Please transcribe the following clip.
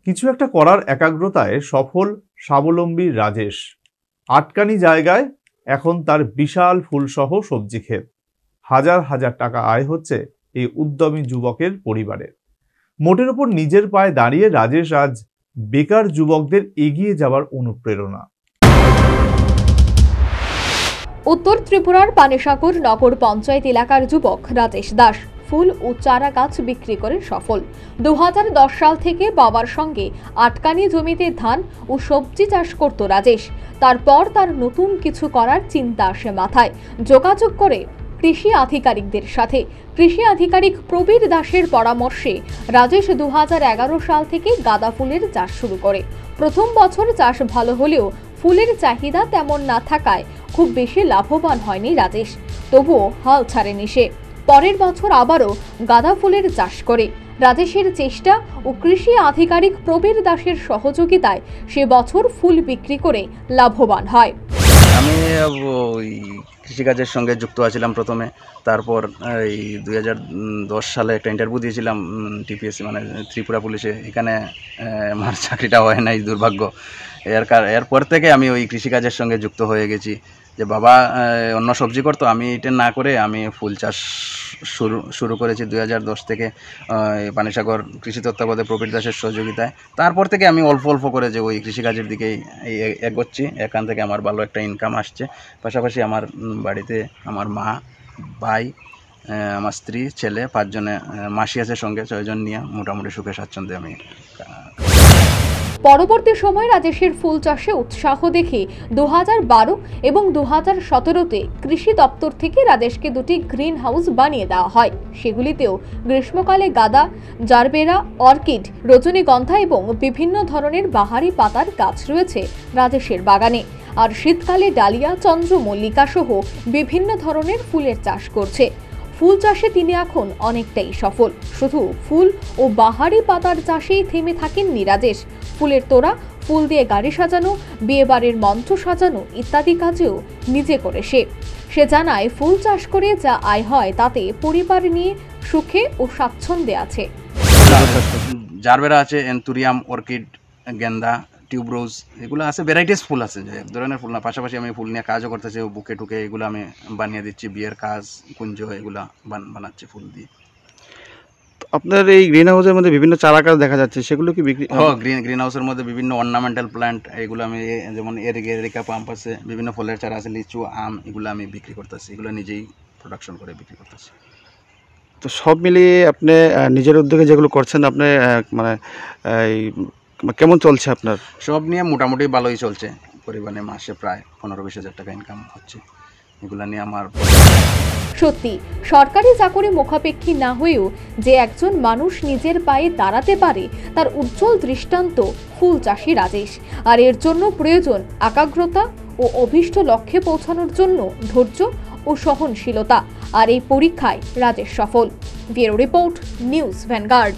কিছু একটা করার একাগ্রতায় সফল স্বাবলম্বী রাজেশ। আটকানি জায়গায় এখন তার বিশাল ফুলসহ সবজি ক্ষেত। হাজার হাজার টাকা আয় হচ্ছে এই উদ্যমী যুবকের পরিবারের। মোটের উপর নিজের পায়ে দাঁড়িয়ে রাজেশ আজ বেকার যুবকদের এগিয়ে যাওয়ার অনুপ্রেরণা। উত্তর ত্রিপুরার পানিসাগর নগর পঞ্চায়েত এলাকার যুবক রাজেশ দাস ফুল ও চারা গাছ বিক্রি করে সফল। 2010 সাল থেকে বাবার সঙ্গে আটকানি জমিতে ধান ও সবজি চাষ করত রাজেশ। তারপর তার নতুন কিছু করার চিন্তা আসে মাথায়। যোগাযোগ করে কৃষি আধিকারিকদের সাথে। কৃষি আধিকারিক প্রবীর দাসের পরামর্শে রাজেশ 2011 সাল থেকে গাঁদা ফুলের চাষ শুরু করে। প্রথম বছর চাষ ভালো হলেও ফুলের চাহিদা তেমন না থাকায় খুব বেশি লাভবান হয়নি রাজেশ। তবুও হাল ছাড়েনি সে। পরের বছর আবারও গাঁদা ফুলের চাষ করে। রাজেশের চেষ্টা ও কৃষি আধিকারিক প্রবীর দাসের সহযোগিতায় সে বছর ফুল বিক্রি করে লাভবান হয়। আমি ওই কৃষিকাজের সঙ্গে যুক্ত আছিলাম প্রথমে। তারপর এই 2010 সালে একটা ইন্টারভিউ দিয়েছিলাম টিপিএসসি মানে ত্রিপুরা পুলিশে। এখানে আমার চাকরিটা হয় নাই, দুর্ভাগ্য। এরপর থেকে আমি ওই কৃষিকাজের সঙ্গে যুক্ত হয়ে গেছি। যে বাবা অন্য সবজি করতো, আমি এটা না করে আমি ফুল চাষ শুরু করেছি 2010 থেকে পানিসাগর কৃষি তত্ত্বাবধানে প্রবীর দাসের সহযোগিতায়। তারপর থেকে আমি অল্প অল্প করে যে ওই কৃষিকাজের দিকেই এগোচ্ছি। এখান থেকে আমার ভালো একটা ইনকাম আসছে। পাশাপাশি আমার বাড়িতে আমার মা, ভাই, আমার স্ত্রী, ছেলে 5 জনে, মাসি আছে সঙ্গে, 6 জন নিয়ে মোটামুটি সুখে স্বাচ্ছন্দ্যে আমি। পরবর্তী সময় রাজেশের ফুল চাষে উৎসাহ দেখে 2012 এবং 2017-তে কৃষি দপ্তর থেকে রাজেশকে 2টি গ্রিন হাউস বানিয়ে দেওয়া হয়। সেগুলিতেও গ্রীষ্মকালে গাঁদা, জারবেরা, অর্কিড, রজনীগন্ধা এবং বিভিন্ন ধরনের বাহারি পাতার গাছ রয়েছে রাজেশের বাগানে। আর শীতকালে ডালিয়া, চন্দ্রমল্লিকা সহ বিভিন্ন ধরনের ফুলের চাষ করছে। ফুল চাষে তিনি এখন অনেকটাই সফল। শুধু ফুল ও বাহারি পাতার চাষেই থেমে থাকেননি রাজেশ। ফুলের তোড়া, ফুল দিয়ে গাড়ি সাজানো, বিয়েবাড়ির মঞ্চ সাজানো ইত্যাদি কাজেও নিজে করে সে জানায় ফুল চাষ করে যা আয় হয় তাতে পরিবার নিয়ে সুখে ও স্বাচ্ছন্দ্যে আছে। জারবেরা আছে, এন্থুরিয়াম, অর্কিড, গেন্দা, টিউবরোজ, এগুলো আছে। ভ্যারাইটিস ফুল আছে, যে এক ধরনের ফুল না। পাশাপাশি আমি ফুল নিয়ে কাজও করতেছি। বুকে টুকে এগুলো আমি বানিয়ে দিচ্ছি। বিয়ের কাজ, কুঞ্জ, এগুলো বানাচ্ছি ফুল দিয়ে। আপনার এই গ্রিন হাউসের মধ্যে বিভিন্ন চারা গাছ দেখা যাচ্ছে, সেগুলো কি বিক্রি? গ্রিন হাউসের মধ্যে বিভিন্ন অর্নামেন্টাল প্ল্যান্ট, এগুলো আমি যেমন এরিকা পাম্প আছে, বিভিন্ন ফলের চারা আছে, লিচু, আম, এগুলো আমি বিক্রি করতেছি। এগুলো নিজেই প্রোডাকশন করে বিক্রি করতেছি। তো সব মিলিয়ে আপনি নিজের উদ্যোগে যেগুলো করছেন, আপনি মানে কেমন চলছে আপনার? সব নিয়ে মোটামুটি ভালোই চলছে। পরিবারে মাসে প্রায় 15-20 হাজার টাকা ইনকাম হচ্ছে। এগুলো নিয়ে আমার সত্যি সরকারি চাকরি মুখাপেক্ষী না হয়েও যে একজন মানুষ নিজের পায়ে দাঁড়াতে পারে তার উজ্জ্বল দৃষ্টান্ত ফুল চাষী রাজেশ। আর এর জন্য প্রয়োজন একাগ্রতা ও অভীষ্ট লক্ষ্যে পৌঁছানোর জন্য ধৈর্য ও সহনশীলতা। আর এই পরীক্ষায় রাজেশ সফল। Bureau report, news vanguard.